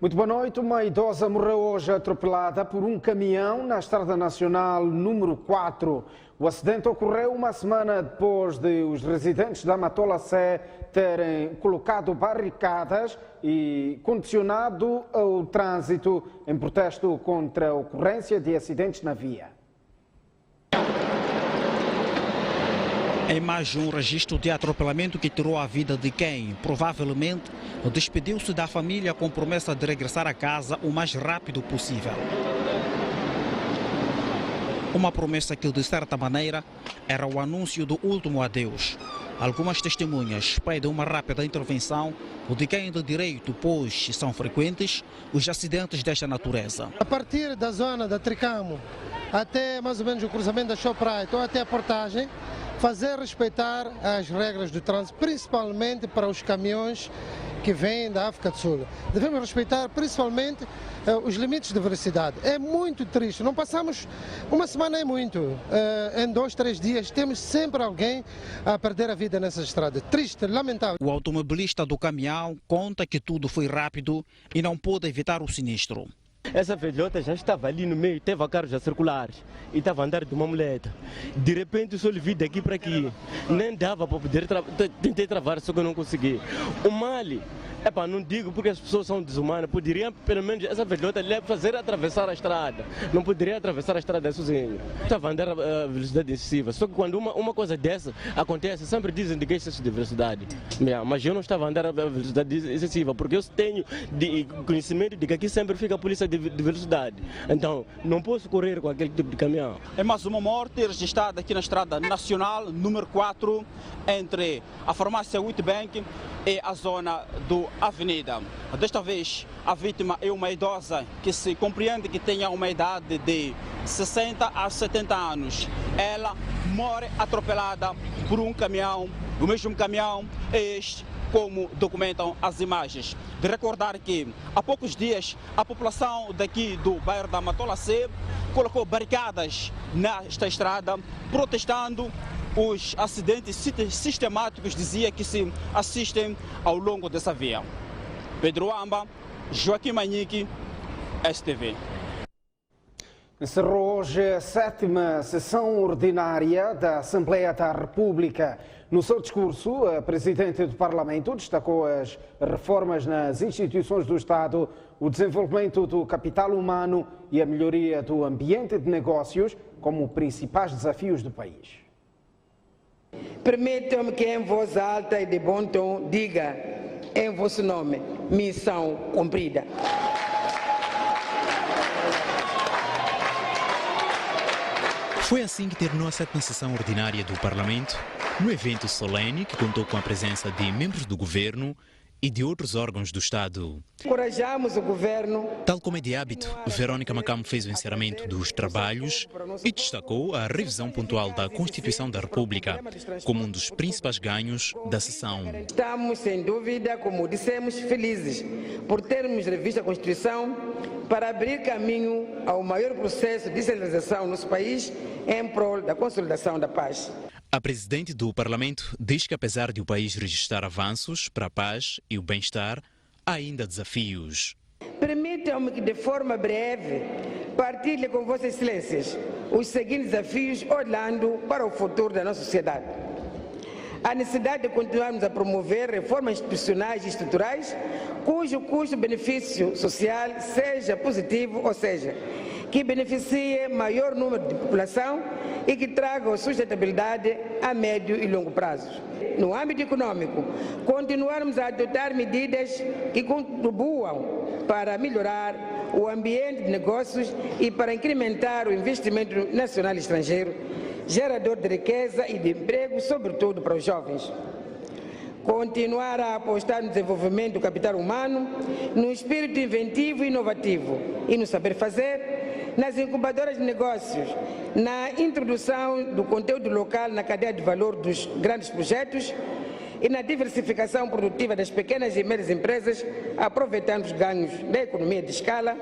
Muito boa noite. Uma idosa morreu hoje atropelada por um caminhão na Estrada Nacional número 4. O acidente ocorreu uma semana depois de os residentes da Matola Sé terem colocado barricadas e condicionado o trânsito em protesto contra a ocorrência de acidentes na via. É mais um registro de atropelamento que tirou a vida de quem, provavelmente, despediu-se da família com promessa de regressar a casa o mais rápido possível. Uma promessa que, de certa maneira, era o anúncio do último adeus. Algumas testemunhas pedem uma rápida intervenção de quem de direito, pois são frequentes os acidentes desta natureza. A partir da zona da Tricamo até mais ou menos o cruzamento da Shoprite ou até a portagem, fazer respeitar as regras do trânsito, principalmente para os caminhões que vêm da África do Sul. Devemos respeitar principalmente os limites de velocidade. É muito triste, não passamos uma semana, é muito. Em 2, 3 dias temos sempre alguém a perder a vida nessa estrada. Triste, lamentável. O automobilista do caminhão conta que tudo foi rápido e não pôde evitar o sinistro. Essa velhota já estava ali no meio, teve carros a circular e estava a andar de uma muleta. De repente só lhe vi daqui para aqui. Nem dava para poder tentei travar, só que eu não consegui. O mal, não digo porque as pessoas são desumanas, poderia pelo menos essa velhota lhe fazer atravessar a estrada. Não poderia atravessar a estrada sozinho. Estava a andar a velocidade excessiva. Só que quando uma coisa dessa acontece, sempre dizem de que é excesso de velocidade. Mas eu não estava a andar a velocidade excessiva, porque eu tenho conhecimento de que aqui sempre fica a polícia de velocidade. Então, não posso correr com aquele tipo de caminhão. É mais uma morte registrada aqui na Estrada Nacional número 4, entre a farmácia Witbank e a zona do Avenida. Desta vez, a vítima é uma idosa que se compreende que tenha uma idade de 60 a 70 anos. Ela morre atropelada por um caminhão, o mesmo caminhão é este, como documentam as imagens. De recordar que há poucos dias a população daqui do bairro da Matola Sé colocou barricadas nesta estrada, protestando os acidentes sistemáticos, dizia, que se assistem ao longo dessa via. Pedro Amba, Joaquim Manique, STV. Encerrou hoje a 7ª sessão ordinária da Assembleia da República. No seu discurso, a Presidente do Parlamento destacou as reformas nas instituições do Estado, o desenvolvimento do capital humano e a melhoria do ambiente de negócios como principais desafios do país. Permitam-me que em voz alta e de bom tom diga em vosso nome, missão cumprida. Foi assim que terminou a 7ª sessão ordinária do Parlamento, no evento solene que contou com a presença de membros do governo e de outros órgãos do Estado. Encorajamos o governo. Tal como é de hábito, Verônica Macamo fez o encerramento dos trabalhos e destacou a revisão pontual da Constituição da República como um dos principais ganhos da sessão. Estamos, sem dúvida, como dissemos, felizes por termos revisto a Constituição para abrir caminho ao maior processo de centralização no nosso país em prol da consolidação da paz. A Presidente do Parlamento diz que, apesar de o país registrar avanços para a paz e o bem-estar, há ainda desafios. Permitam-me que, de forma breve, partilhe com Vossas Excelências os seguintes desafios, olhando para o futuro da nossa sociedade. A necessidade de continuarmos a promover reformas institucionais e estruturais, cujo custo-benefício social seja positivo, ou seja, que beneficie maior número de população e que traga sustentabilidade a médio e longo prazo. No âmbito econômico, continuarmos a adotar medidas que contribuam para melhorar o ambiente de negócios e para incrementar o investimento nacional e estrangeiro, gerador de riqueza e de emprego, sobretudo para os jovens. Continuar a apostar no desenvolvimento do capital humano, no espírito inventivo e inovativo e no saber fazer, nas incubadoras de negócios, na introdução do conteúdo local na cadeia de valor dos grandes projetos e na diversificação produtiva das pequenas e médias empresas, aproveitando os ganhos da economia de escala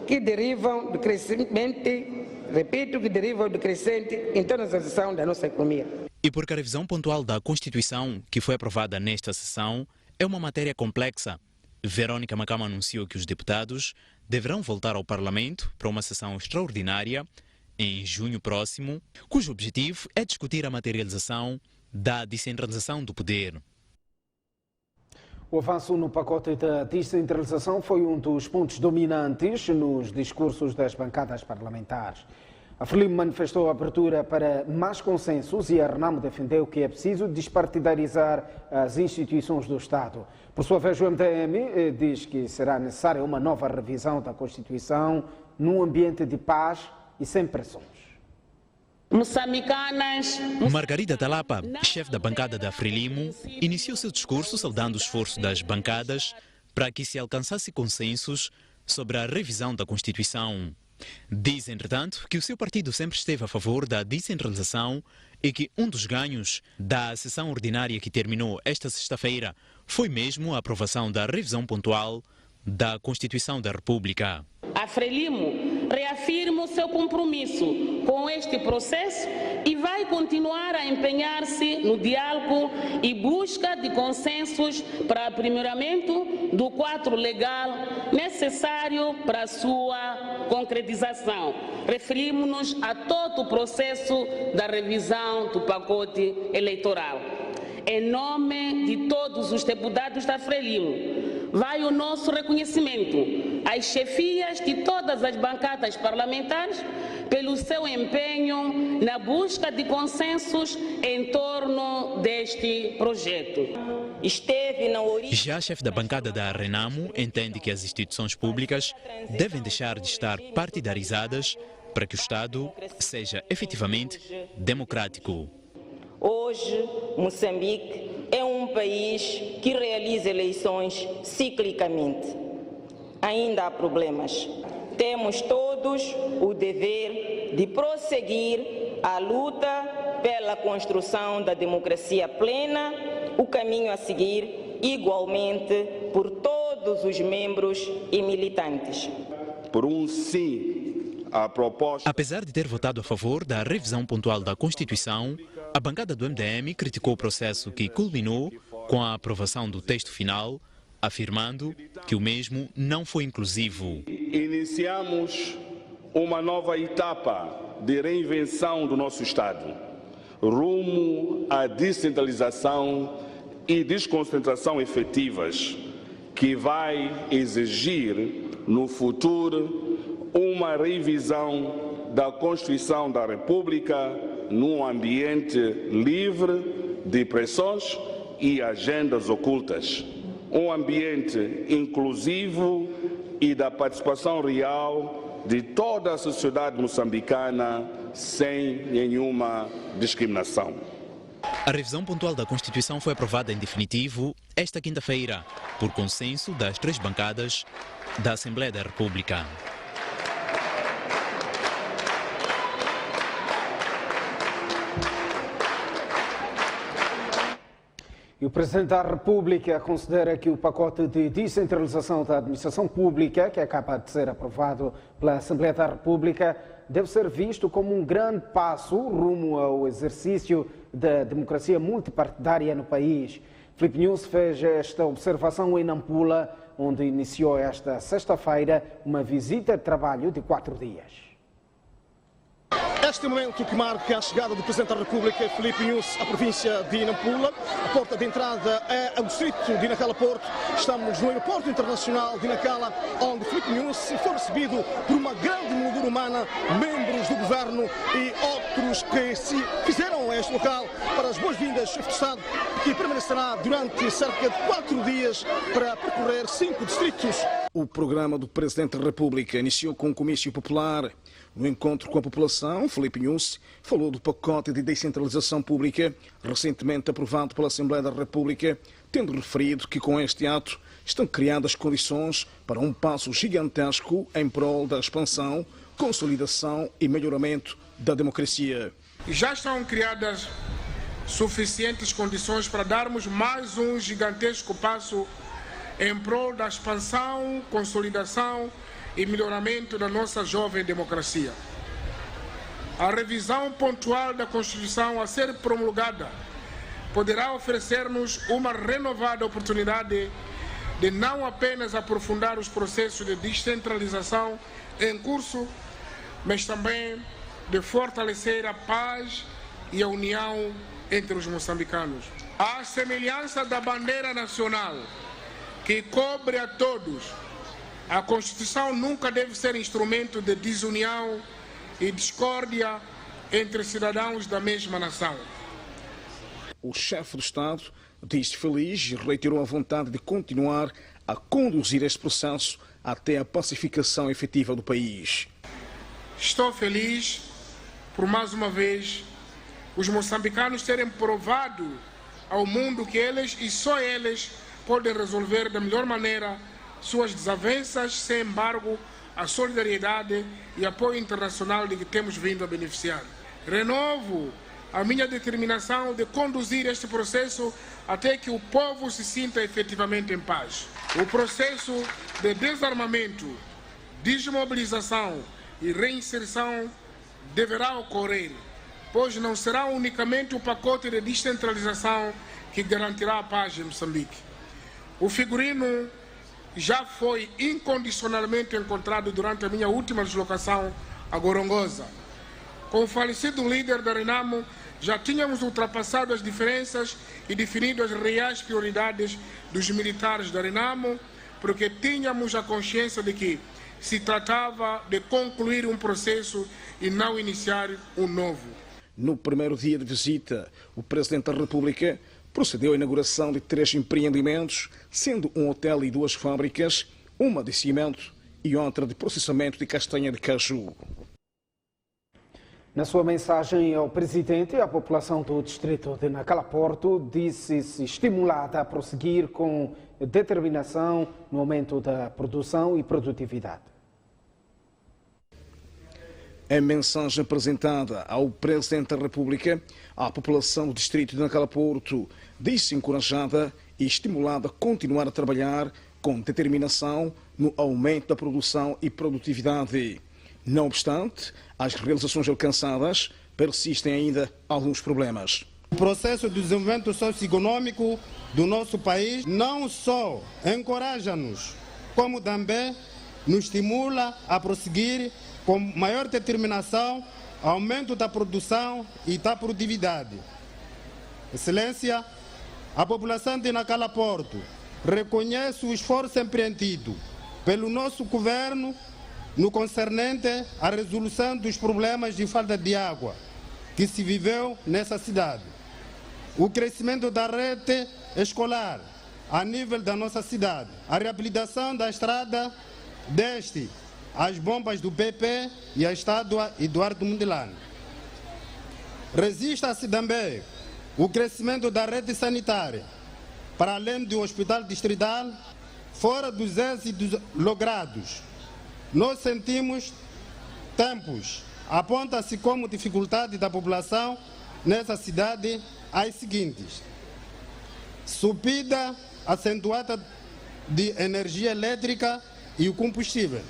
que derivam do crescimento, que derivam do crescente internacionalização da nossa economia. E porque a revisão pontual da Constituição, que foi aprovada nesta sessão, é uma matéria complexa, Verônica Macama anunciou que os deputados deverão voltar ao Parlamento para uma sessão extraordinária em junho próximo, cujo objetivo é discutir a materialização da descentralização do poder. O avanço no pacote da descentralização foi um dos pontos dominantes nos discursos das bancadas parlamentares. A Frelimo manifestou a abertura para mais consensos e a Renamo defendeu que é preciso despartidarizar as instituições do Estado. Por sua vez, o MDM diz que será necessária uma nova revisão da Constituição num ambiente de paz e sem pressões. Margarida Talapa, chefe da bancada da Frelimo, iniciou seu discurso saudando o esforço das bancadas para que se alcançasse consensos sobre a revisão da Constituição. Diz, entretanto, que o seu partido sempre esteve a favor da descentralização e que um dos ganhos da sessão ordinária que terminou esta sexta-feira foi mesmo a aprovação da revisão pontual da Constituição da República. A Frelimo reafirma o seu compromisso com este processo e vai continuar a empenhar-se no diálogo e busca de consensos para aprimoramento do quadro legal necessário para a sua concretização. Referimos-nos a todo o processo da revisão do pacote eleitoral. Em nome de todos os deputados da Frelimo, vai o nosso reconhecimento às chefias de todas as bancadas parlamentares pelo seu empenho na busca de consensos em torno deste projeto. Já a chefe da bancada da Renamo entende que as instituições públicas devem deixar de estar partidarizadas para que o Estado seja efetivamente democrático. Hoje, Moçambique é um país que realiza eleições ciclicamente. Ainda há problemas. Temos todos o dever de prosseguir a luta pela construção da democracia plena, o caminho a seguir igualmente por todos os membros e militantes. Por um sim à proposta. Apesar de ter votado a favor da revisão pontual da Constituição, a bancada do MDM criticou o processo que culminou com a aprovação do texto final, afirmando que o mesmo não foi inclusivo. Iniciamos uma nova etapa de reinvenção do nosso Estado, rumo à descentralização e desconcentração efetivas, que vai exigir, no futuro, uma revisão da Constituição da República num ambiente livre de pressões e agendas ocultas. Um ambiente inclusivo e da participação real de toda a sociedade moçambicana sem nenhuma discriminação. A revisão pontual da Constituição foi aprovada em definitivo esta quinta-feira, por consenso das 3 bancadas da Assembleia da República. E o Presidente da República considera que o pacote de descentralização da administração pública, que acaba de ser aprovado pela Assembleia da República, deve ser visto como um grande passo rumo ao exercício da democracia multipartidária no país. Filipe News fez esta observação em Nampula, onde iniciou esta sexta-feira uma visita de trabalho de 4 dias. Este momento que marca a chegada do Presidente da República, Filipe News, à província de Nampula. A porta de entrada é o distrito de Nacala Porto. Estamos no aeroporto internacional de Nacala, onde Filipe News foi recebido por uma grande moldura humana, membros do governo e outros que se fizeram a este local para as boas-vindas ao chefe de Estado, que permanecerá durante cerca de 4 dias para percorrer 5 distritos. O programa do Presidente da República iniciou com um comício popular. No encontro com a população, Filipe News falou do pacote de descentralização pública recentemente aprovado pela Assembleia da República, tendo referido que com este ato estão criadas condições para um passo gigantesco em prol da expansão, consolidação e melhoramento da democracia. Já estão criadas suficientes condições para darmos mais um gigantesco passo em prol da expansão, consolidação e melhoramento da nossa jovem democracia. A revisão pontual da Constituição a ser promulgada poderá oferecer-nos uma renovada oportunidade de não apenas aprofundar os processos de descentralização em curso, mas também de fortalecer a paz e a união entre os moçambicanos. À semelhança da bandeira nacional, que cobre a todos, a Constituição nunca deve ser instrumento de desunião e discórdia entre cidadãos da mesma nação. O chefe do Estado disse feliz e reiterou a vontade de continuar a conduzir este processo até a pacificação efetiva do país. Estou feliz por, mais uma vez, os moçambicanos terem provado ao mundo que eles e só eles podem resolver da melhor maneira suas desavenças sem embargo à solidariedade e apoio internacional de que temos vindo a beneficiar. Renovo a minha determinação de conduzir este processo até que o povo se sinta efetivamente em paz. O processo de desarmamento, desmobilização e reinserção deverá ocorrer, pois não será unicamente o pacote de descentralização que garantirá a paz em Moçambique. O figurino já foi incondicionalmente encontrado durante a minha última deslocação a Gorongosa. Com o falecido líder da Renamo, já tínhamos ultrapassado as diferenças e definido as reais prioridades dos militares da Renamo, porque tínhamos a consciência de que se tratava de concluir um processo e não iniciar um novo. No primeiro dia de visita, o Presidente da República procedeu à inauguração de 3 empreendimentos, sendo um hotel e 2 fábricas, uma de cimento e outra de processamento de castanha de caju. Na sua mensagem ao Presidente, a população do distrito de Nacala-Porto disse-se estimulada a prosseguir com determinação no aumento da produção e produtividade. Em mensagem apresentada ao Presidente da República, a população do distrito de Nacala-Porto disse encorajada e estimulada a continuar a trabalhar com determinação no aumento da produção e produtividade. Não obstante, as realizações alcançadas persistem ainda alguns problemas. O processo de desenvolvimento socioeconômico do nosso país não só encoraja-nos, como também nos estimula a prosseguir com maior determinação, aumento da produção e da produtividade. Excelência, a população de Nacala-Porto reconhece o esforço empreendido pelo nosso governo no concernente à resolução dos problemas de falta de água que se viveu nessa cidade. O crescimento da rede escolar a nível da nossa cidade, a reabilitação da estrada desde as bombas do BP e a estátua Eduardo Mondlane. Resista-se também o crescimento da rede sanitária, para além do hospital distrital, fora dos êxitos logrados. Nós sentimos tempos, aponta-se como dificuldade da população nessa cidade as seguintes: subida acentuada de energia elétrica e o combustível,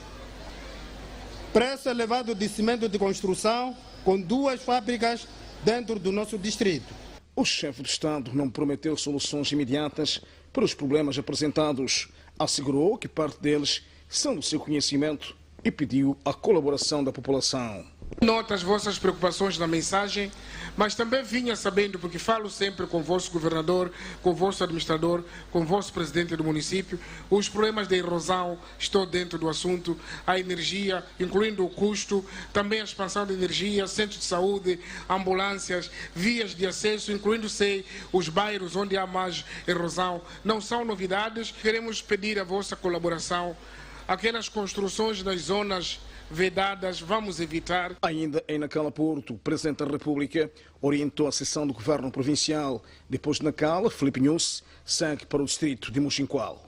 preço elevado de cimento de construção com 2 fábricas dentro do nosso distrito. O chefe do Estado não prometeu soluções imediatas para os problemas apresentados. Assegurou que parte deles são do seu conhecimento e pediu a colaboração da população. Noto as vossas preocupações na mensagem, mas também vinha sabendo, porque falo sempre com o vosso governador, com o vosso administrador, com o vosso presidente do município, os problemas da erosão estão dentro do assunto, a energia, incluindo o custo, também a expansão da energia, centros de saúde, ambulâncias, vias de acesso, incluindo-se os bairros onde há mais erosão. Não são novidades, queremos pedir a vossa colaboração. Aquelas construções nas zonas vedadas, vamos evitar. Ainda em Nacala-Porto, o Presidente da República orientou a sessão do Governo Provincial. Depois de Nacala, Filipe Nunes segue para o distrito de Moxinqual.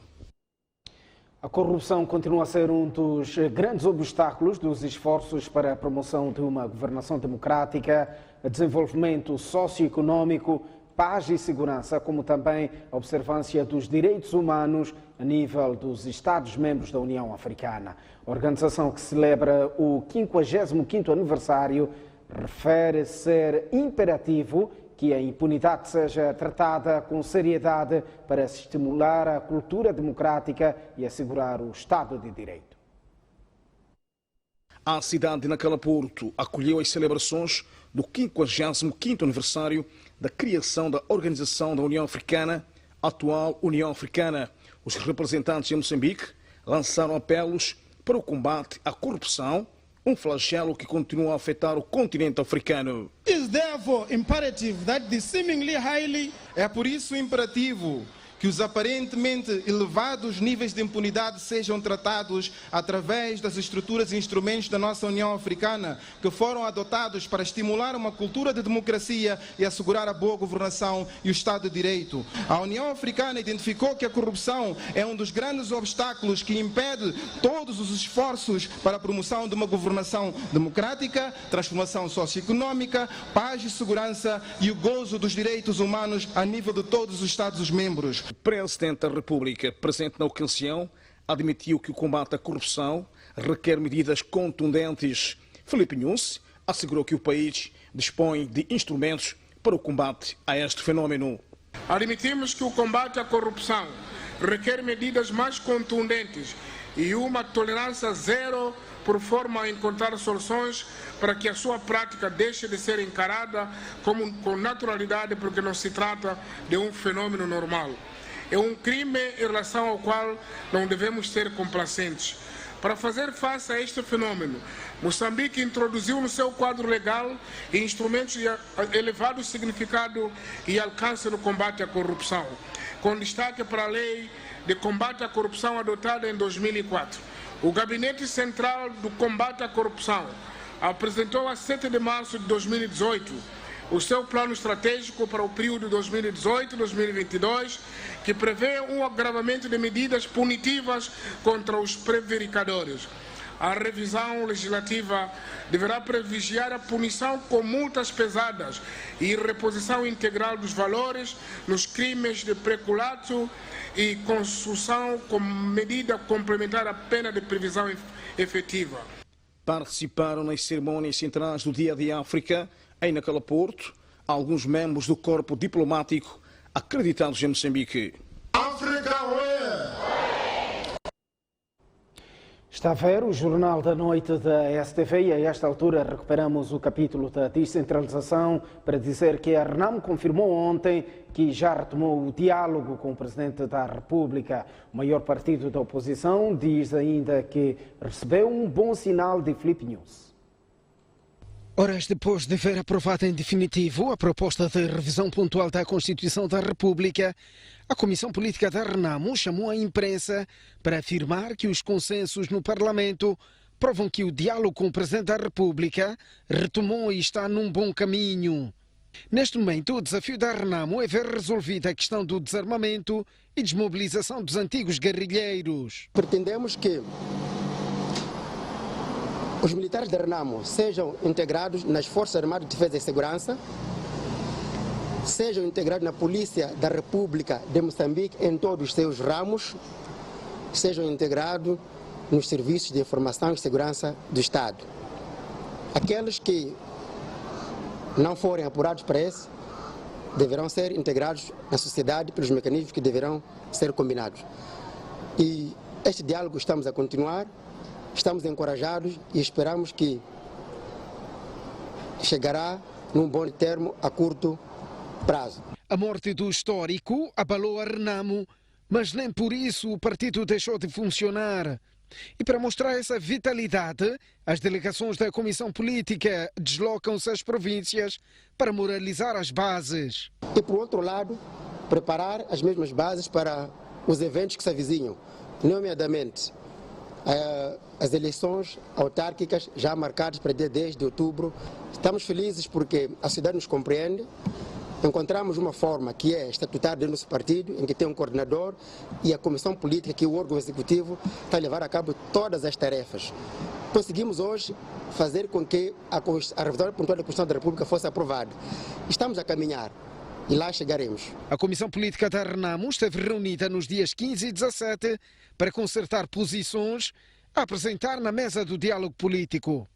A corrupção continua a ser um dos grandes obstáculos dos esforços para a promoção de uma governação democrática, desenvolvimento socioeconômico, paz e segurança, como também a observância dos direitos humanos a nível dos Estados-membros da União Africana. A organização, que celebra o 55º aniversário, refere ser imperativo que a impunidade seja tratada com seriedade para se estimular a cultura democrática e assegurar o Estado de Direito. A cidade de Nacala Porto acolheu as celebrações do 55º aniversário da criação da Organização da União Africana, atual União Africana. Os representantes de Moçambique lançaram apelos para o combate à corrupção, um flagelo que continua a afetar o continente africano. É por isso imperativo que os aparentemente elevados níveis de impunidade sejam tratados através das estruturas e instrumentos da nossa União Africana, que foram adotados para estimular uma cultura de democracia e assegurar a boa governação e o Estado de Direito. A União Africana identificou que a corrupção é um dos grandes obstáculos que impede todos os esforços para a promoção de uma governação democrática, transformação socioeconômica, paz e segurança e o gozo dos direitos humanos a nível de todos os Estados-membros. O Presidente da República, presente na ocasião, admitiu que o combate à corrupção requer medidas contundentes. Filipe Nunes assegurou que o país dispõe de instrumentos para o combate a este fenômeno. Admitimos que o combate à corrupção requer medidas mais contundentes e uma tolerância zero por forma a encontrar soluções para que a sua prática deixe de ser encarada com naturalidade, porque não se trata de um fenômeno normal. É um crime em relação ao qual não devemos ser complacentes. Para fazer face a este fenômeno, Moçambique introduziu no seu quadro legal instrumentos de elevado significado e alcance no combate à corrupção, com destaque para a Lei de Combate à Corrupção adotada em 2004. O Gabinete Central do Combate à Corrupção apresentou a 7 de março de 2018 o seu plano estratégico para o período 2018-2022, que prevê um agravamento de medidas punitivas contra os prevaricadores. A revisão legislativa deverá privilegiar a punição com multas pesadas e reposição integral dos valores nos crimes de peculato e construção como medida complementar à pena de prisão efetiva. Participaram nas cerimônias centrais do Dia de África, em Nacala Porto, alguns membros do corpo diplomático acreditados em Moçambique. Está a ver o Jornal da Noite da STV e a esta altura recuperamos o capítulo da descentralização para dizer que a RENAMO confirmou ontem que já retomou o diálogo com o Presidente da República. O maior partido da oposição diz ainda que recebeu um bom sinal de Filipe Nunes. Horas depois de ver aprovada em definitivo a proposta de revisão pontual da Constituição da República, a Comissão Política da RENAMO chamou a imprensa para afirmar que os consensos no Parlamento provam que o diálogo com o Presidente da República retomou e está num bom caminho. Neste momento, o desafio da RENAMO é ver resolvida a questão do desarmamento e desmobilização dos antigos guerrilheiros. Pretendemos que os militares da RENAMO sejam integrados nas Forças Armadas de Defesa e Segurança, sejam integrados na Polícia da República de Moçambique em todos os seus ramos, sejam integrados nos serviços de informação e segurança do Estado. Aqueles que não forem apurados para esse deverão ser integrados na sociedade pelos mecanismos que deverão ser combinados. E este diálogo estamos a continuar. Estamos encorajados e esperamos que chegará num bom termo a curto prazo. A morte do histórico abalou a RENAMO, mas nem por isso o partido deixou de funcionar. E para mostrar essa vitalidade, as delegações da Comissão Política deslocam-se às províncias para moralizar as bases. E por outro lado, preparar as mesmas bases para os eventos que se avizinham, nomeadamente as eleições autárquicas já marcadas para dia 10 de outubro. Estamos felizes porque a cidade nos compreende. Encontramos uma forma que é estatutária do nosso partido, em que tem um coordenador e a Comissão Política, que é o órgão executivo, está a levar a cabo todas as tarefas. Conseguimos hoje fazer com que a revisão pontual da Constituição da República fosse aprovada. Estamos a caminhar. E lá chegaremos. A Comissão Política da RENAMO esteve reunida nos dias 15 e 17 para concertar posições a apresentar na mesa do diálogo político.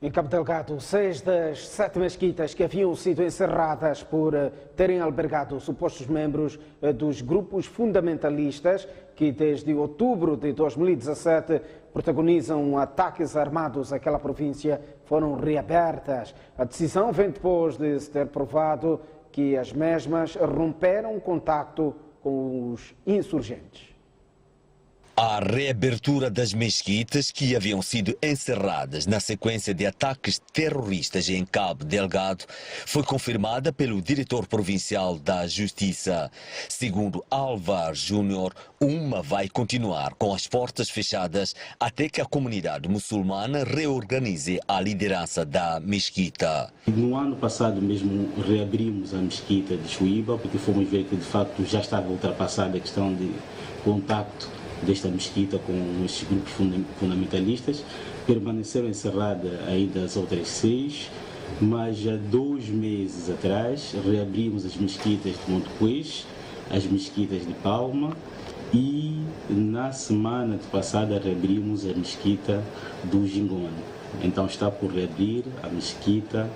Em Cabo Delgado, 6 das 7 mesquitas que haviam sido encerradas por terem albergado supostos membros dos grupos fundamentalistas que desde outubro de 2017 protagonizam ataques armados àquela província foram reabertas. A decisão vem depois de se ter provado que as mesmas romperam o contacto com os insurgentes. A reabertura das mesquitas que haviam sido encerradas na sequência de ataques terroristas em Cabo Delgado foi confirmada pelo diretor provincial da Justiça. Segundo Álvaro Júnior, uma vai continuar com as portas fechadas até que a comunidade muçulmana reorganize a liderança da mesquita. No ano passado mesmo reabrimos a mesquita de Chuíba porque fomos ver que de facto já estava ultrapassada a questão de contacto desta mesquita com estes grupos fundamentalistas. Permaneceram encerradas ainda as outras 6, mas já 2 meses atrás reabrimos as mesquitas de Montepuez, as mesquitas de Palma e na semana passada reabrimos a mesquita do Gingone. Então está por reabrir a mesquita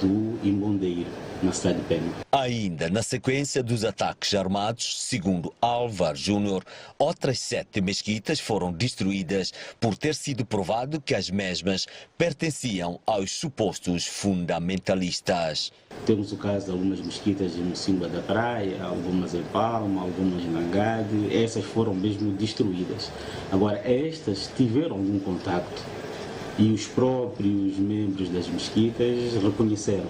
do Imbondeiro, na cidade de Pena. Ainda na sequência dos ataques armados, segundo Álvaro Júnior, outras 7 mesquitas foram destruídas por ter sido provado que as mesmas pertenciam aos supostos fundamentalistas. Temos o caso de algumas mesquitas em Mocimba da Praia, algumas em Palma, algumas em Nangade. Essas foram mesmo destruídas. Agora, estas tiveram algum contacto e os próprios membros das mesquitas reconheceram.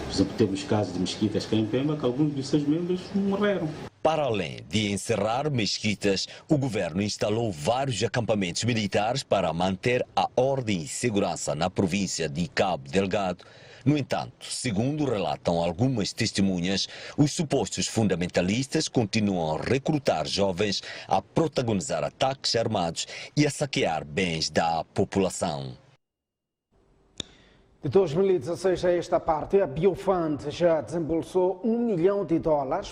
Por exemplo, temos casos de mesquitas cá em Pemba que alguns dos seus membros morreram. Para além de encerrar mesquitas, o governo instalou vários acampamentos militares para manter a ordem e segurança na província de Cabo Delgado. No entanto, segundo relatam algumas testemunhas, os supostos fundamentalistas continuam a recrutar jovens a protagonizar ataques armados e a saquear bens da população. De 2016 a esta parte, a Biofund já desembolsou $1 milhão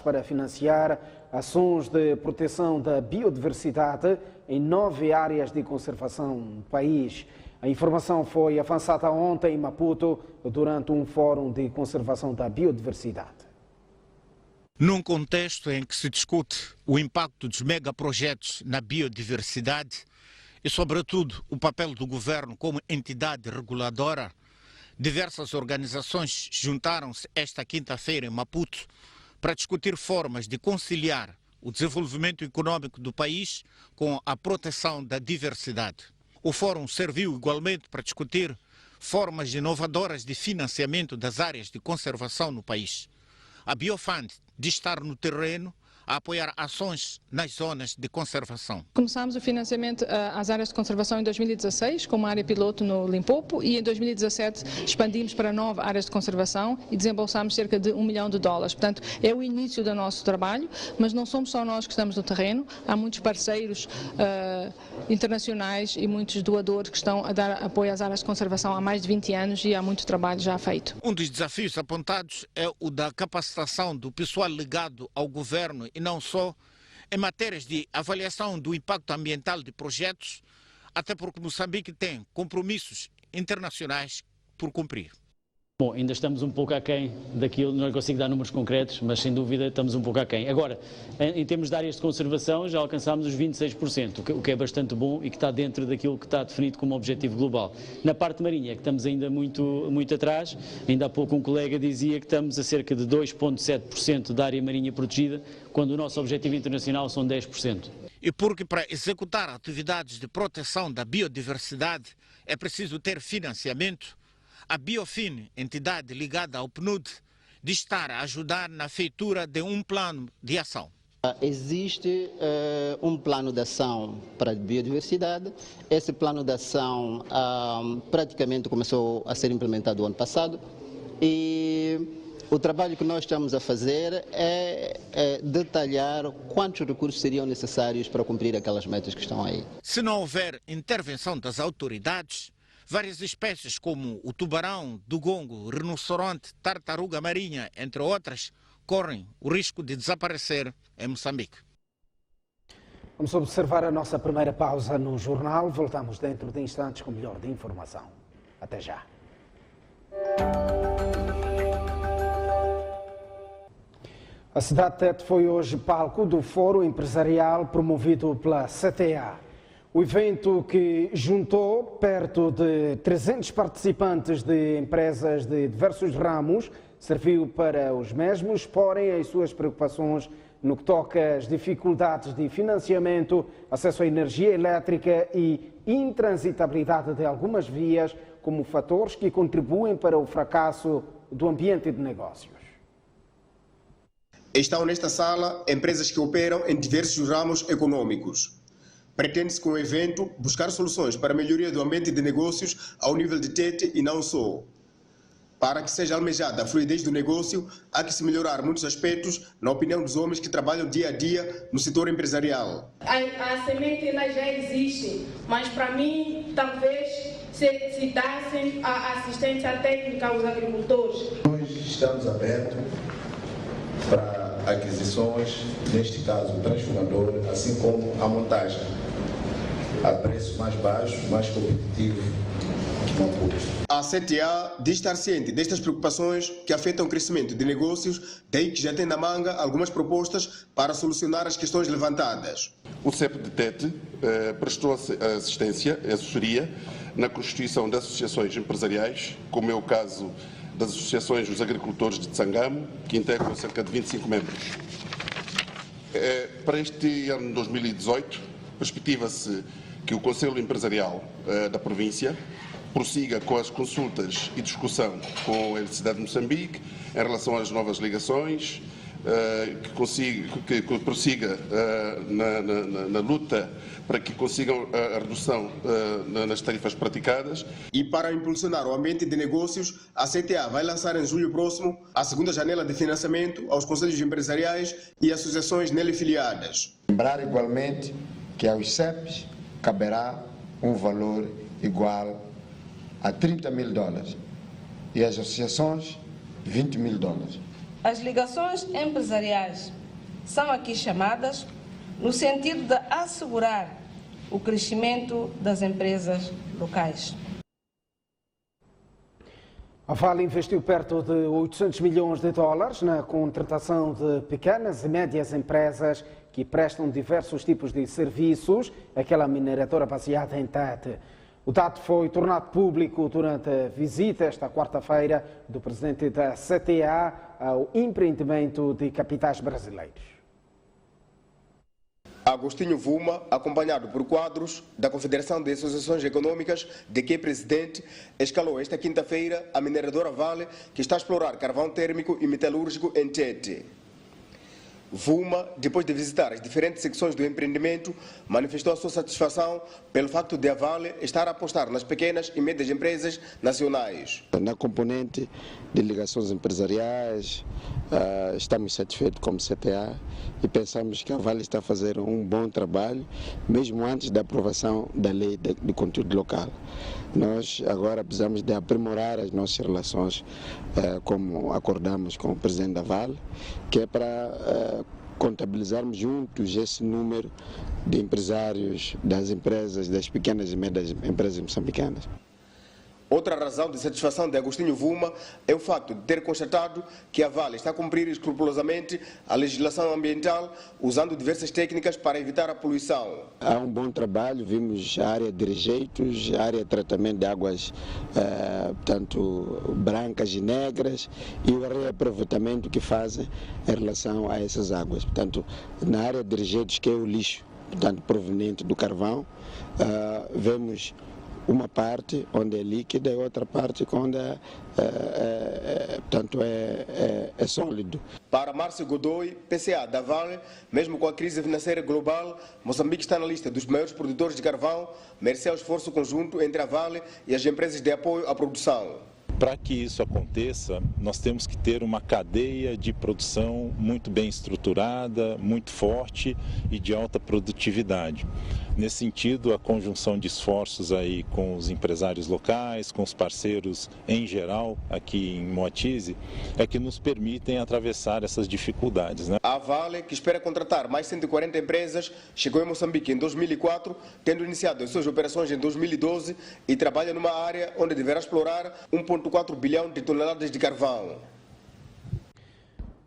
para financiar ações de proteção da biodiversidade em 9 áreas de conservação no país. A informação foi avançada ontem em Maputo durante um fórum de conservação da biodiversidade. Num contexto em que se discute o impacto dos megaprojetos na biodiversidade e, sobretudo, o papel do governo como entidade reguladora, diversas organizações juntaram-se esta quinta-feira em Maputo para discutir formas de conciliar o desenvolvimento econômico do país com a proteção da diversidade. O fórum serviu igualmente para discutir formas inovadoras de financiamento das áreas de conservação no país. A Biofund diz estar no terreno a apoiar ações nas zonas de conservação. Começámos o financiamento às áreas de conservação em 2016, com uma área piloto no Limpopo, e em 2017 expandimos para 9 áreas de conservação e desembolsámos cerca de $1 milhão. Portanto, é o início do nosso trabalho, mas não somos só nós que estamos no terreno, há muitos parceiros internacionais e muitos doadores que estão a dar apoio às áreas de conservação há mais de 20 anos e há muito trabalho já feito. Um dos desafios apontados é o da capacitação do pessoal ligado ao governo e não só em matérias de avaliação do impacto ambiental de projetos, até porque Moçambique tem compromissos internacionais por cumprir. Bom, ainda estamos um pouco aquém daquilo, não consigo dar números concretos, mas sem dúvida estamos um pouco aquém. Agora, em termos de áreas de conservação, já alcançámos os 26%, o que é bastante bom e que está dentro daquilo que está definido como objetivo global. Na parte marinha, que estamos ainda muito atrás, ainda há pouco um colega dizia que estamos a cerca de 2,7% da área marinha protegida, quando o nosso objetivo internacional são 10%. E porque para executar atividades de proteção da biodiversidade é preciso ter financiamento, a Biofin, entidade ligada ao PNUD, diz estar a ajudar na feitura de um plano de ação. Existe um plano de ação para a biodiversidade. Esse plano de ação praticamente começou a ser implementado o ano passado e o trabalho que nós estamos a fazer é detalhar quantos recursos seriam necessários para cumprir aquelas metas que estão aí. Se não houver intervenção das autoridades, várias espécies como o tubarão, dugongo, rinoceronte, tartaruga marinha, entre outras, correm o risco de desaparecer em Moçambique. Vamos observar a nossa primeira pausa no jornal. Voltamos dentro de instantes com melhor de informação. Até já. A cidade de Tete foi hoje palco do Fórum Empresarial promovido pela CTA. O evento, que juntou perto de 300 participantes de empresas de diversos ramos, serviu para os mesmos exporem as suas preocupações no que toca às dificuldades de financiamento, acesso à energia elétrica e intransitabilidade de algumas vias como fatores que contribuem para o fracasso do ambiente de negócios. Estão nesta sala empresas que operam em diversos ramos econômicos. Pretende-se com o evento buscar soluções para a melhoria do ambiente de negócios ao nível de Tete e não só. Para que seja almejada a fluidez do negócio, há que se melhorar muitos aspectos, na opinião dos homens que trabalham dia a dia no setor empresarial. A semente ela já existe, mas para mim talvez se dassem a assistência técnica aos agricultores. Nós estamos abertos para aquisições, neste caso o transformador, assim como a montagem, a preço mais baixo, mais competitivo. A CTA diz estar ciente destas preocupações que afetam o crescimento de negócios, daí que já tem na manga algumas propostas para solucionar as questões levantadas. O CEP de Tete prestou assistência e assessoria na constituição de associações empresariais, como é o caso das associações dos agricultores de Tsangamo, que integram cerca de 25 membros. Para este ano de 2018, perspectiva-se que o Conselho Empresarial da província prossiga com as consultas e discussão com a Eletricidade de Moçambique em relação às novas ligações, que prossiga na luta para que consigam a redução nas tarifas praticadas. E para impulsionar o ambiente de negócios, a CTA vai lançar em julho próximo a segunda janela de financiamento aos conselhos empresariais e associações nele filiadas. Lembrar igualmente que aos CEPs caberá um valor igual a $30 mil e às associações $20 mil. As ligações empresariais são aqui chamadas no sentido de assegurar o crescimento das empresas locais. A Vale investiu perto de $800 milhões na contratação de pequenas e médias empresas que prestam diversos tipos de serviços, aquela mineradora baseada em Tete. O dado foi tornado público durante a visita esta quarta-feira do presidente da CTA ao empreendimento de capitais brasileiros. Agostinho Vuma, acompanhado por quadros da Confederação de Associações Econômicas, de que é presidente, escalou esta quinta-feira a mineradora Vale, que está a explorar carvão térmico e metalúrgico em Tete. Vuma, depois de visitar as diferentes secções do empreendimento, manifestou a sua satisfação pelo facto de a Vale estar a apostar nas pequenas e médias empresas nacionais. Na componente de ligações empresariais, estamos satisfeitos como CTA e pensamos que a Vale está a fazer um bom trabalho, mesmo antes da aprovação da lei de conteúdo local. Nós agora precisamos de aprimorar as nossas relações, como acordamos com o presidente da Vale, que é para contabilizarmos juntos esse número de empresários das empresas, das pequenas e médias empresas moçambicanas. Outra razão de satisfação de Agostinho Vuma é o facto de ter constatado que a Vale está a cumprir escrupulosamente a legislação ambiental, usando diversas técnicas para evitar a poluição. Há um bom trabalho, vimos a área de rejeitos, a área de tratamento de águas, portanto, brancas e negras, e o reaproveitamento que fazem em relação a essas águas. Portanto, na área de rejeitos, que é o lixo, portanto, proveniente do carvão, vemos uma parte onde é líquida e outra parte onde é sólido. Para Márcio Godoy, PCA da Vale, mesmo com a crise financeira global, Moçambique está na lista dos maiores produtores de carvão, mercê ao esforço conjunto entre a Vale e as empresas de apoio à produção. Para que isso aconteça, nós temos que ter uma cadeia de produção muito bem estruturada, muito forte e de alta produtividade. Nesse sentido, a conjunção de esforços aí com os empresários locais, com os parceiros em geral aqui em Moatize, é que nos permitem atravessar essas dificuldades, né? A Vale, que espera contratar mais 140 empresas, chegou em Moçambique em 2004, tendo iniciado as suas operações em 2012 e trabalha numa área onde deverá explorar 1,4 bilhão de toneladas de carvão.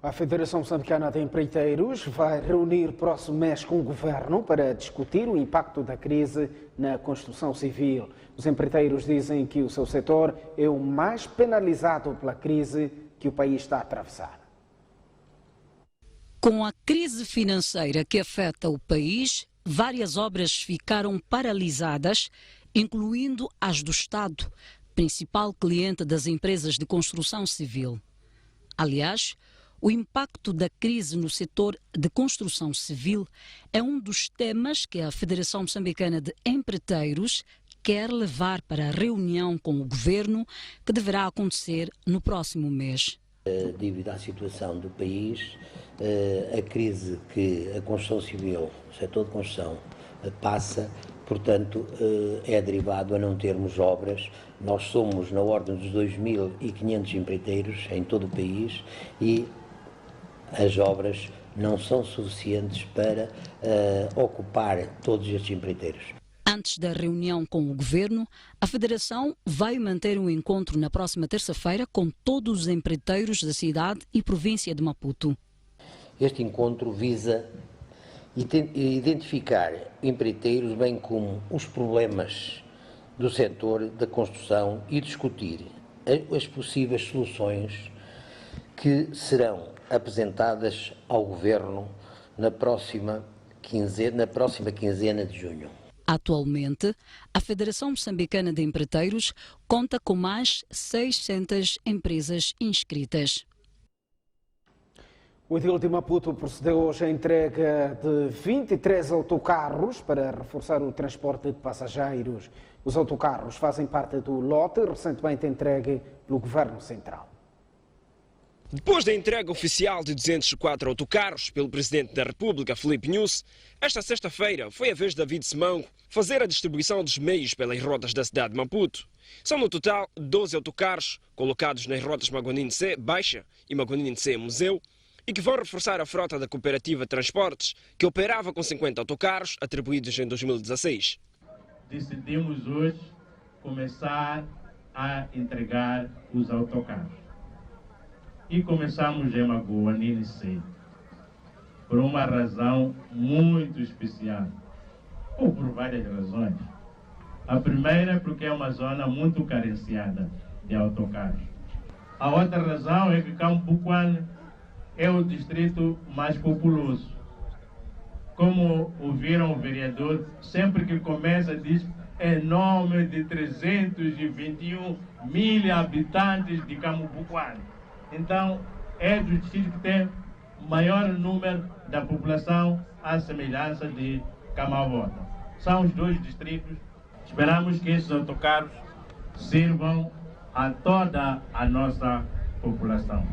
A Federação Moçambicana de Empreiteiros vai reunir próximo mês com o governo para discutir o impacto da crise na construção civil. Os empreiteiros dizem que o seu setor é o mais penalizado pela crise que o país está a atravessar. Com a crise financeira que afeta o país, várias obras ficaram paralisadas, incluindo as do Estado, principal cliente das empresas de construção civil. Aliás, o impacto da crise no setor de construção civil é um dos temas que a Federação Moçambicana de Empreiteiros quer levar para a reunião com o governo, que deverá acontecer no próximo mês. Devido à situação do país, a crise que a construção civil, o setor de construção, passa, portanto, é derivado a não termos obras. Nós somos na ordem dos 2.500 empreiteiros em todo o país e as obras não são suficientes para ocupar todos estes empreiteiros. Antes da reunião com o governo, a Federação vai manter um encontro na próxima terça-feira com todos os empreiteiros da cidade e província de Maputo. Este encontro visa identificar empreiteiros, bem como os problemas do setor da construção e discutir as possíveis soluções que serão apresentadas ao governo na próxima quinzena de junho. Atualmente, a Federação Moçambicana de Empreiteiros conta com mais 600 empresas inscritas. O edil de Maputo procedeu hoje à entrega de 23 autocarros para reforçar o transporte de passageiros. Os autocarros fazem parte do lote recentemente entregue pelo Governo Central. Depois da entrega oficial de 204 autocarros pelo Presidente da República, Filipe Nyusi, esta sexta-feira foi a vez de David Simango fazer a distribuição dos meios pelas rotas da cidade de Maputo. São no total 12 autocarros colocados nas rotas Maguanine C Baixa e Maguanine C Museu e que vão reforçar a frota da Cooperativa Transportes, que operava com 50 autocarros atribuídos em 2016. Decidimos hoje começar a entregar os autocarros. E começamos em Maguanine C, por uma razão muito especial, ou por várias razões. A primeira é porque é uma zona muito carenciada de autocarros. A outra razão é que Cambuquane é o distrito mais populoso. Como ouviram o vereador, sempre que começa diz em nome de 321 mil habitantes de Cambuquane. Então, é do distrito que tem o maior número da população à semelhança de Camavota. São os dois distritos. Esperamos que esses autocarros sirvam a toda a nossa população.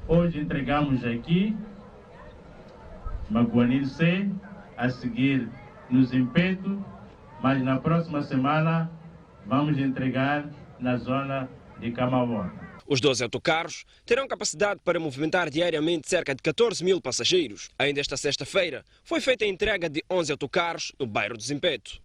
Hoje entregamos aqui Maguanine C, a seguir nos Impeto, mas na próxima semana vamos entregar na zona de Camavota. Os 12 autocarros terão capacidade para movimentar diariamente cerca de 14 mil passageiros. Ainda esta sexta-feira foi feita a entrega de 11 autocarros no bairro do Zimpeto.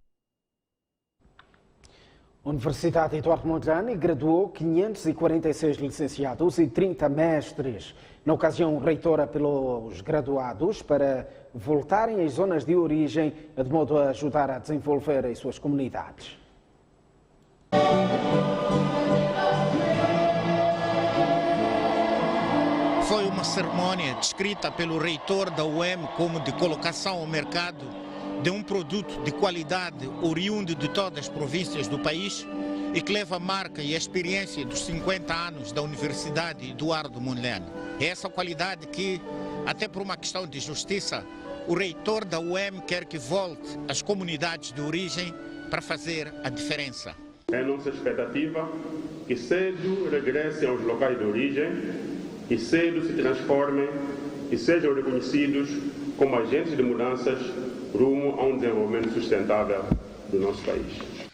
A Universidade Eduardo Mondlane graduou 546 licenciados e 30 mestres. Na ocasião, o reitor apelou aos graduados para voltarem às zonas de origem, de modo a ajudar a desenvolver as suas comunidades. Foi uma cerimónia descrita pelo reitor da UEM como de colocação ao mercado de um produto de qualidade oriundo de todas as províncias do país e que leva a marca e a experiência dos 50 anos da Universidade Eduardo Mondlane. É essa qualidade que, até por uma questão de justiça, o reitor da UEM quer que volte às comunidades de origem para fazer a diferença. É nossa expectativa que cedo regressem aos locais de origem e cedo se transformem e sejam reconhecidos como agentes de mudanças rumo a um desenvolvimento sustentável do nosso país.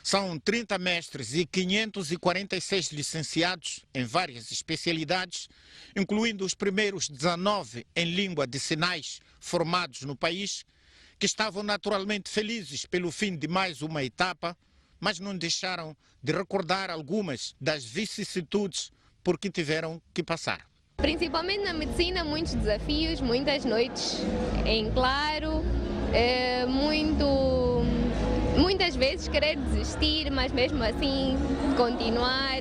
São 30 mestres e 546 licenciados em várias especialidades, incluindo os primeiros 19 em língua de sinais formados no país, que estavam naturalmente felizes pelo fim de mais uma etapa, mas não deixaram de recordar algumas das vicissitudes por que tiveram que passar. Principalmente na medicina, muitos desafios, muitas noites em claro, muitas vezes querer desistir, mas mesmo assim continuar,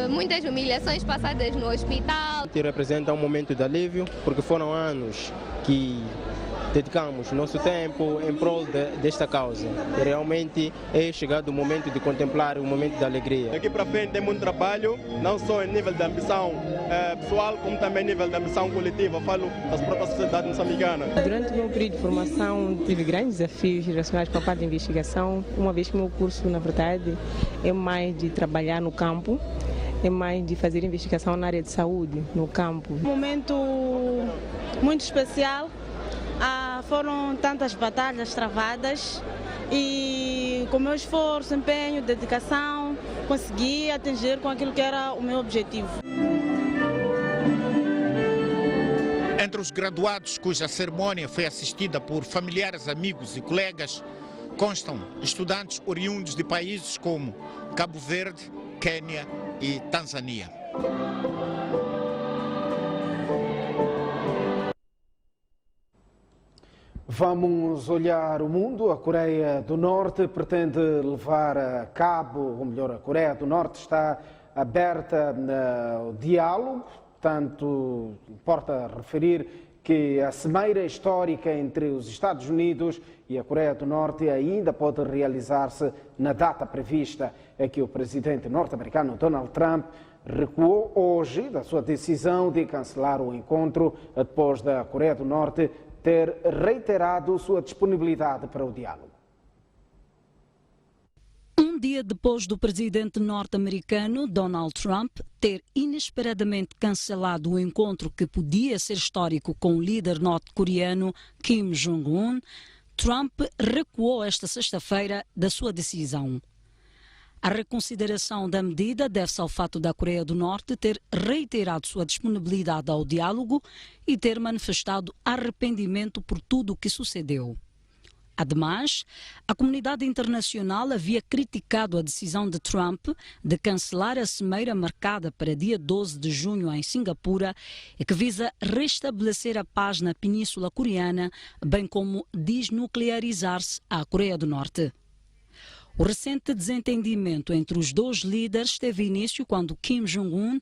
muitas humilhações passadas no hospital. Representa um momento de alívio, porque foram anos que dedicamos nosso tempo em prol desta causa. E realmente é chegado o momento de contemplar o momento da alegria. Daqui para frente tem muito trabalho, não só em nível de ambição pessoal, como também em nível de ambição coletiva. Falo das próprias sociedades moçambicanas. Durante o meu período de formação tive grandes desafios relacionados com a parte de investigação, uma vez que o meu curso, na verdade, é mais de trabalhar no campo, é mais de fazer investigação na área de saúde, no campo. Um momento muito especial. Foram tantas batalhas travadas e com meu esforço, empenho, dedicação, consegui atingir com aquilo que era o meu objetivo. Entre os graduados cuja cerimônia foi assistida por familiares, amigos e colegas, constam estudantes oriundos de países como Cabo Verde, Quênia e Tanzânia. Vamos olhar o mundo. A Coreia do Norte pretende levar a cabo, ou melhor, a Coreia do Norte está aberta ao diálogo, tanto importa referir que a cimeira histórica entre os Estados Unidos e a Coreia do Norte ainda pode realizar-se na data prevista. É que o presidente norte-americano Donald Trump recuou hoje da sua decisão de cancelar o encontro depois da Coreia do Norte ter reiterado sua disponibilidade para o diálogo. Um dia depois do presidente norte-americano Donald Trump ter inesperadamente cancelado o encontro que podia ser histórico com o líder norte-coreano Kim Jong-un, Trump recuou esta sexta-feira da sua decisão. A reconsideração da medida deve-se ao fato da Coreia do Norte ter reiterado sua disponibilidade ao diálogo e ter manifestado arrependimento por tudo o que sucedeu. Ademais, a comunidade internacional havia criticado a decisão de Trump de cancelar a cimeira marcada para dia 12 de junho em Singapura e que visa restabelecer a paz na Península Coreana, bem como desnuclearizar-se a Coreia do Norte. O recente desentendimento entre os dois líderes teve início quando Kim Jong-un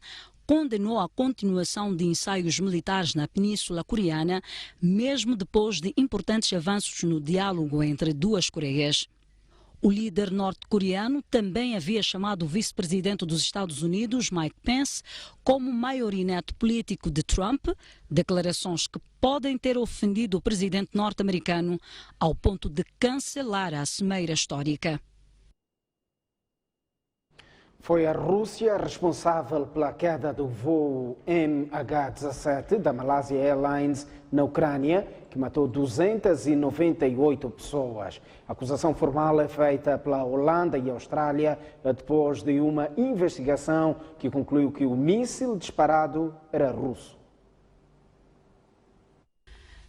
condenou a continuação de ensaios militares na Península Coreana, mesmo depois de importantes avanços no diálogo entre duas Coreias. O líder norte-coreano também havia chamado o vice-presidente dos Estados Unidos, Mike Pence, como marionete político de Trump, declarações que podem ter ofendido o presidente norte-americano ao ponto de cancelar a cimeira histórica. Foi a Rússia responsável pela queda do voo MH17 da Malaysia Airlines na Ucrânia, que matou 298 pessoas. A acusação formal é feita pela Holanda e Austrália depois de uma investigação que concluiu que o míssil disparado era russo.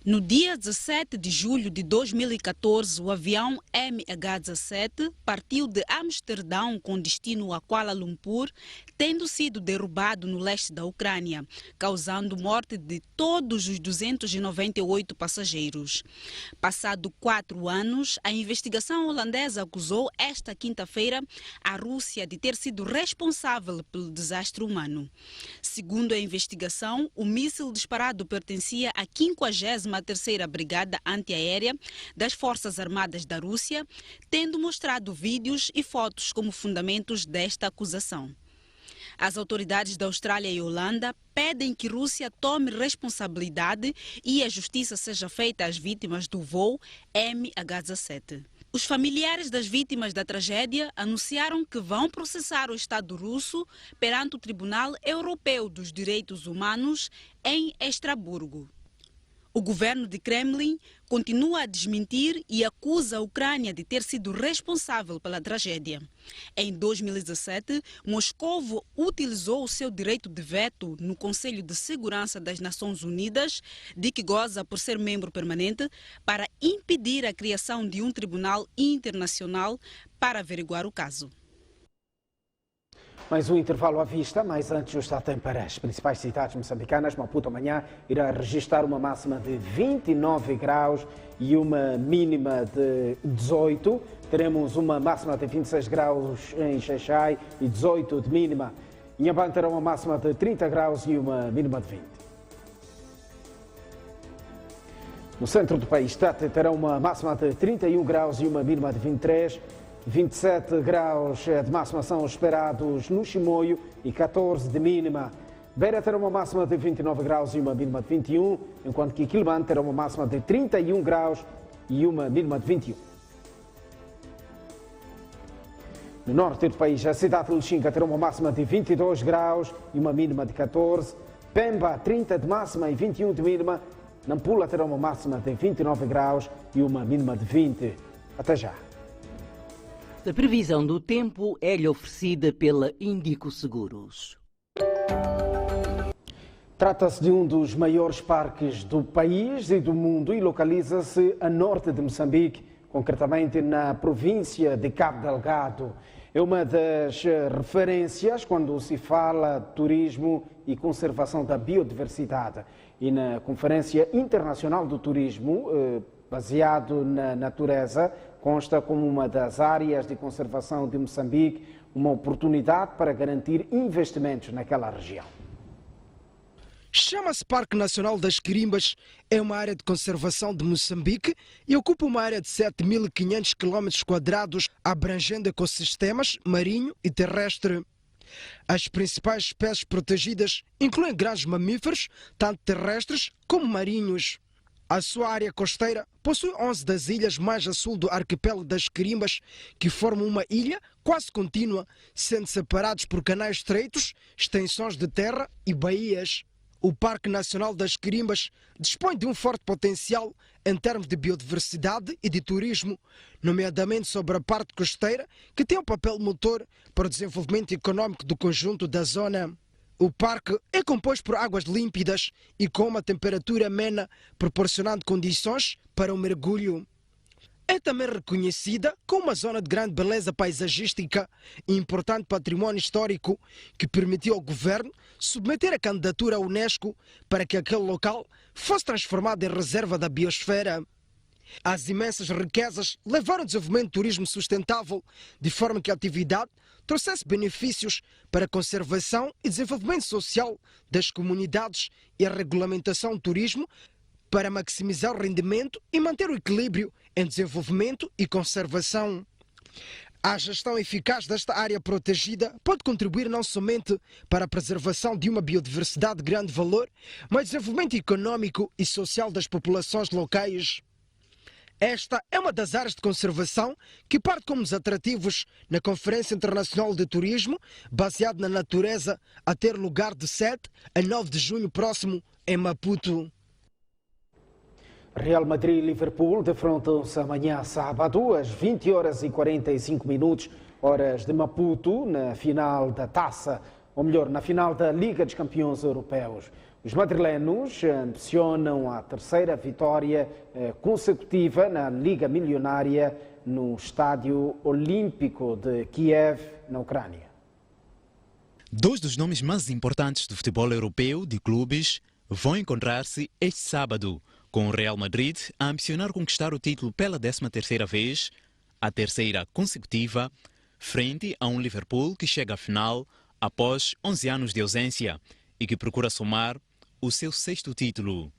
No dia 17 de julho de 2014, o avião MH17 partiu de Amsterdão com destino a Kuala Lumpur, tendo sido derrubado no leste da Ucrânia, causando morte de todos os 298 passageiros. Passado 4 anos, a investigação holandesa acusou esta quinta-feira a Rússia de ter sido responsável pelo desastre humano. Segundo a investigação, o míssil disparado pertencia à 53ª Brigada Antiaérea das Forças Armadas da Rússia, tendo mostrado vídeos e fotos como fundamentos desta acusação. As autoridades da Austrália e Holanda pedem que a Rússia tome responsabilidade e a justiça seja feita às vítimas do voo MH17. Os familiares das vítimas da tragédia anunciaram que vão processar o Estado russo perante o Tribunal Europeu dos Direitos Humanos em Estrasburgo. O governo de Kremlin continua a desmentir e acusa a Ucrânia de ter sido responsável pela tragédia. Em 2017, Moscovo utilizou o seu direito de veto no Conselho de Segurança das Nações Unidas, de que goza por ser membro permanente, para impedir a criação de um tribunal internacional para averiguar o caso. Mais um intervalo à vista, mas antes o estado tem para as principais cidades moçambicanas. Maputo amanhã irá registrar uma máxima de 29 graus e uma mínima de 18. Teremos uma máxima de 26 graus em Xaixai e 18 de mínima. Inhambane terá uma máxima de 30 graus e uma mínima de 20. No centro do país, Tete terá uma máxima de 31 graus e uma mínima de 23. 27 graus de máxima são esperados no Chimoio e 14 de mínima. Beira terá uma máxima de 29 graus e uma mínima de 21, enquanto que Quilomane terá uma máxima de 31 graus e uma mínima de 21. No norte do país, a cidade de Lixinga terá uma máxima de 22 graus e uma mínima de 14. Pemba, 30 de máxima e 21 de mínima. Nampula terá uma máxima de 29 graus e uma mínima de 20. Até já. A previsão do tempo é-lhe oferecida pela Índico Seguros. Trata-se de um dos maiores parques do país e do mundo e localiza-se a norte de Moçambique, concretamente na província de Cabo Delgado. É uma das referências quando se fala de turismo e conservação da biodiversidade. E na Conferência Internacional do Turismo, baseado na natureza, consta como uma das áreas de conservação de Moçambique, uma oportunidade para garantir investimentos naquela região. Chama-se Parque Nacional das Quirimbas, é uma área de conservação de Moçambique e ocupa uma área de 7.500 km², abrangendo ecossistemas marinho e terrestre. As principais espécies protegidas incluem grandes mamíferos, tanto terrestres como marinhos. A sua área costeira possui 11 das ilhas mais a sul do arquipélago das Quirimbas, que formam uma ilha quase contínua, sendo separados por canais estreitos, extensões de terra e baías. O Parque Nacional das Quirimbas dispõe de um forte potencial em termos de biodiversidade e de turismo, nomeadamente sobre a parte costeira, que tem um papel motor para o desenvolvimento econômico do conjunto da zona. O parque é composto por águas límpidas e com uma temperatura amena, proporcionando condições para o mergulho. É também reconhecida como uma zona de grande beleza paisagística e importante património histórico que permitiu ao governo submeter a candidatura à Unesco para que aquele local fosse transformado em reserva da biosfera. As imensas riquezas levaram ao desenvolvimento do turismo sustentável, de forma que a atividade trouxesse benefícios para a conservação e desenvolvimento social das comunidades e a regulamentação do turismo para maximizar o rendimento e manter o equilíbrio em desenvolvimento e conservação. A gestão eficaz desta área protegida pode contribuir não somente para a preservação de uma biodiversidade de grande valor, mas desenvolvimento econômico e social das populações locais. Esta é uma das áreas de conservação que parte como os atrativos na Conferência Internacional de Turismo, baseado na natureza, a ter lugar de 7 a 9 de junho próximo em Maputo. Real Madrid e Liverpool defrontam-se amanhã sábado às 20h45, horas de Maputo, na final da Taça, ou melhor, na final da Liga dos Campeões Europeus. Os madrilenos ambicionam a terceira vitória consecutiva na Liga Milionária no Estádio Olímpico de Kiev, na Ucrânia. Dois dos nomes mais importantes do futebol europeu de clubes vão encontrar-se este sábado, com o Real Madrid a ambicionar conquistar o título pela 13ª vez, a terceira consecutiva, frente a um Liverpool que chega à final após 11 anos de ausência e que procura somar o seu 6º título.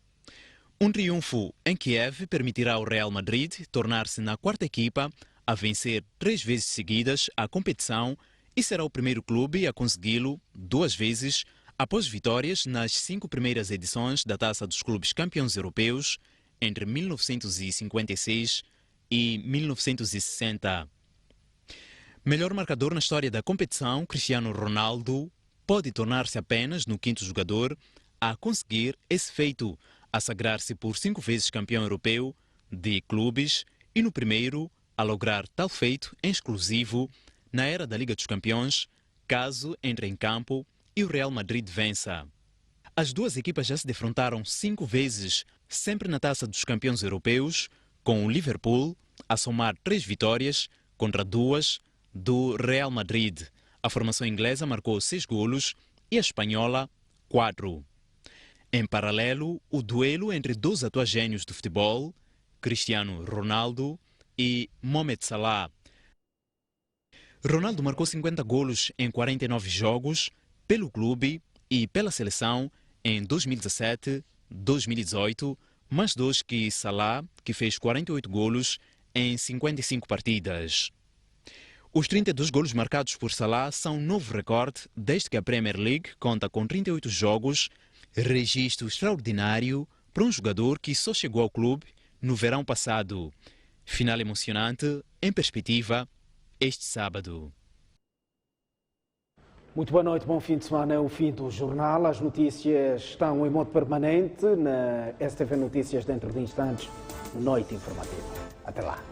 Um triunfo em Kiev permitirá ao Real Madrid tornar-se na 4ª equipa a vencer 3 vezes seguidas a competição e será o primeiro clube a consegui-lo 2 vezes após vitórias nas 5 primeiras edições da Taça dos Clubes Campeões Europeus entre 1956 e 1960. Melhor marcador na história da competição, Cristiano Ronaldo pode tornar-se apenas no 5º jogador a conseguir esse feito, a sagrar-se por 5 vezes campeão europeu de clubes e no primeiro a lograr tal feito em exclusivo na era da Liga dos Campeões, caso entre em campo e o Real Madrid vença. As duas equipas já se defrontaram 5 vezes, sempre na Taça dos Campeões Europeus, com o Liverpool a somar 3 vitórias contra 2 do Real Madrid. A formação inglesa marcou 6 golos e a espanhola 4. Em paralelo, o duelo entre 2 atuais gênios do futebol, Cristiano Ronaldo e Mohamed Salah. Ronaldo marcou 50 golos em 49 jogos pelo clube e pela seleção em 2017, 2018, mais 2 que Salah, que fez 48 golos em 55 partidas. Os 32 golos marcados por Salah são um novo recorde desde que a Premier League conta com 38 jogos, registro extraordinário para um jogador que só chegou ao clube no verão passado. Final emocionante, em perspectiva, este sábado. Muito boa noite, bom fim de semana. É o fim do jornal. As notícias estão em modo permanente na STV Notícias dentro de instantes. Noite informativa. Até lá.